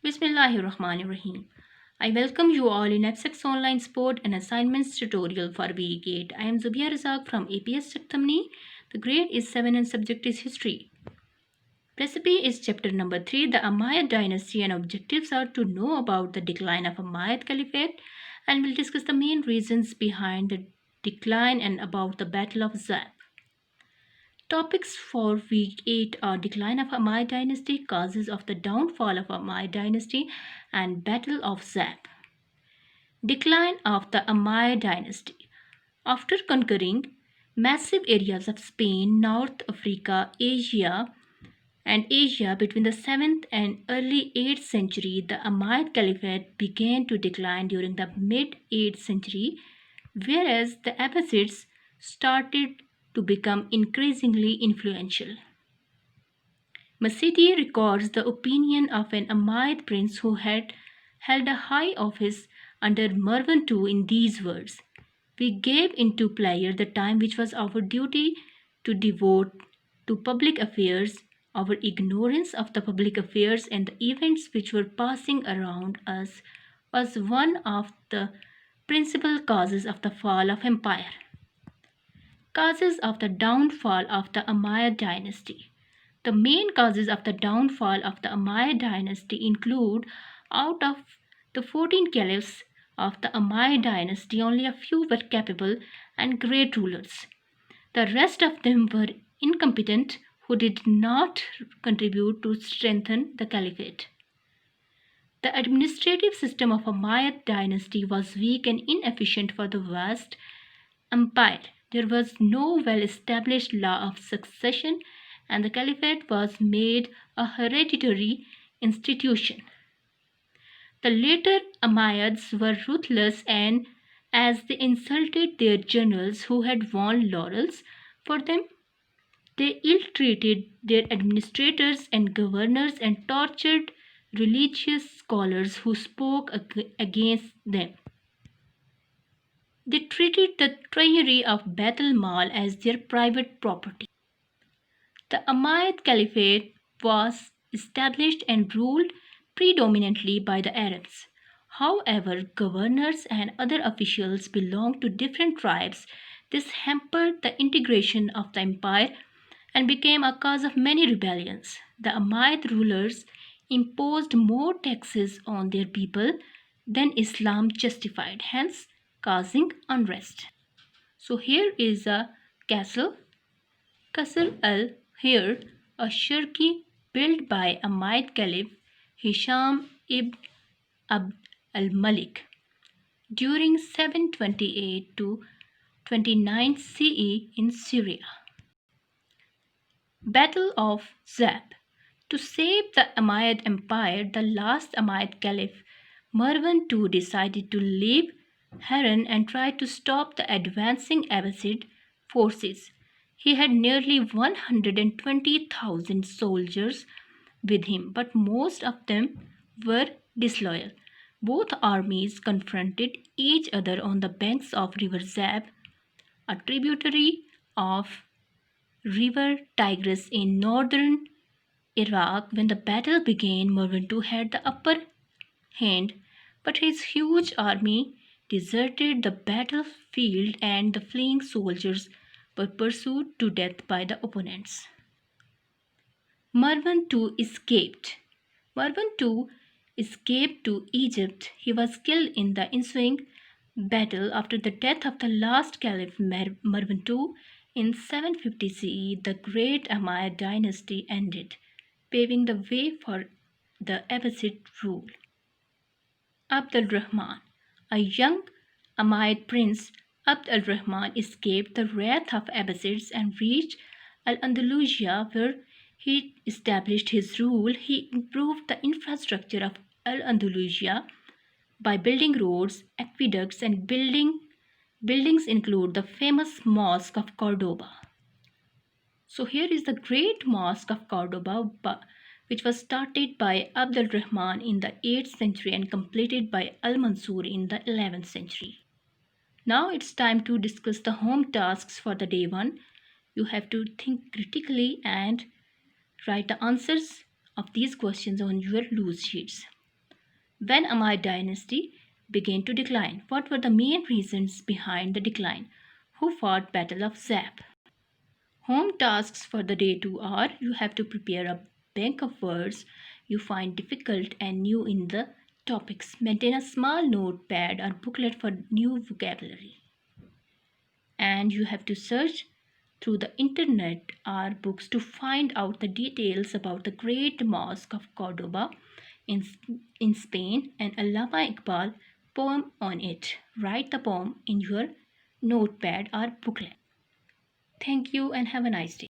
Bismillahirrahmanirrahim. I welcome you all in FSEX Online Sport and Assignments tutorial for week 8. I am Zubia Razak from APS Chakthamni. The grade is 7 and subject is history. Recipe is chapter number 3, the Umayyad dynasty, and objectives are to know about the decline of Umayyad Caliphate, and we'll discuss the main reasons behind the decline and about the Battle of Zab. Topics for week 8 are decline of Umayyad dynasty, causes of the downfall of Umayyad dynasty, and Battle of Zab. Decline of the Umayyad dynasty. After conquering massive areas of Spain, North Africa, Asia between the 7th and early 8th century, the Umayyad Caliphate began to decline during the mid 8th century, whereas the Abbasids started to become increasingly influential. Masidi records the opinion of an Umayyad prince who had held a high office under Marwan II in these words: "We gave into pleasure the time which was our duty to devote to public affairs. Our ignorance of the public affairs and the events which were passing around us was one of the principal causes of the fall of empire." Causes of the downfall of the Umayyad dynasty. The main causes of the downfall of the Umayyad dynasty include: out of the 14 caliphs of the Umayyad dynasty, only a few were capable and great rulers. The rest of them were incompetent, who did not contribute to strengthen the caliphate. The administrative system of Umayyad dynasty was weak and inefficient for the vast empire. There was no well-established law of succession, and the caliphate was made a hereditary institution. The later Umayyads were ruthless, and as they insulted their generals who had won laurels for them, they ill-treated their administrators and governors and tortured religious scholars who spoke against them. They treated the treasury of Baitul Mal as their private property. The Umayyad Caliphate was established and ruled predominantly by the Arabs. However, governors and other officials belonged to different tribes. This hampered the integration of the empire and became a cause of many rebellions. The Umayyad rulers imposed more taxes on their people than Islam justified, hence causing unrest. So here is a castle, Qasr al-Hir, a Shirki built by Umayyad Caliph Hisham ibn Abd al-Malik during 728 to 29 CE in Syria. Battle of Zab. To save the Umayyad Empire, the last Umayyad Caliph Marwan II decided to leave Haran and try to stop the advancing Abbasid forces. He had nearly 120,000 soldiers with him, but most of them were disloyal. Both armies confronted each other on the banks of River Zab, a tributary of River Tigris in northern Iraq. When the battle began, Marwan II had the upper hand, but his huge army deserted the battlefield and the fleeing soldiers were pursued to death by the opponents. Marwan II escaped. Marwan II escaped to Egypt. He was killed in the ensuing battle. After the death of the last Caliph Marwan II in 750 CE, the great Umayyad dynasty ended, paving the way for the Abbasid rule. Abd al-Rahman. A young Umayyad prince, Abd al-Rahman escaped the wrath of Abbasids and reached Al-Andalusia, where he established his rule. He improved the infrastructure of Al-Andalusia by building roads, aqueducts, and buildings include the famous Mosque of Cordoba. So here is the Great Mosque of Cordoba, which was started by Abd al-Rahman in the 8th century and completed by Al-Mansur in the 11th century. Now it's time to discuss the home tasks for the day 1. You have to think critically and write the answers of these questions on your loose sheets. When Umayyad dynasty began to decline, what were the main reasons behind the decline? Who fought Battle of Zab? Home tasks for the day 2 are you have to prepare a bank of words you find difficult and new in the topics. Maintain a small notepad or booklet for new vocabulary. And you have to search through the internet or books to find out the details about the Great Mosque of Cordoba in, in Spain and Allama Iqbal poem on it. Write the poem in your notepad or booklet. Thank you and have a nice day.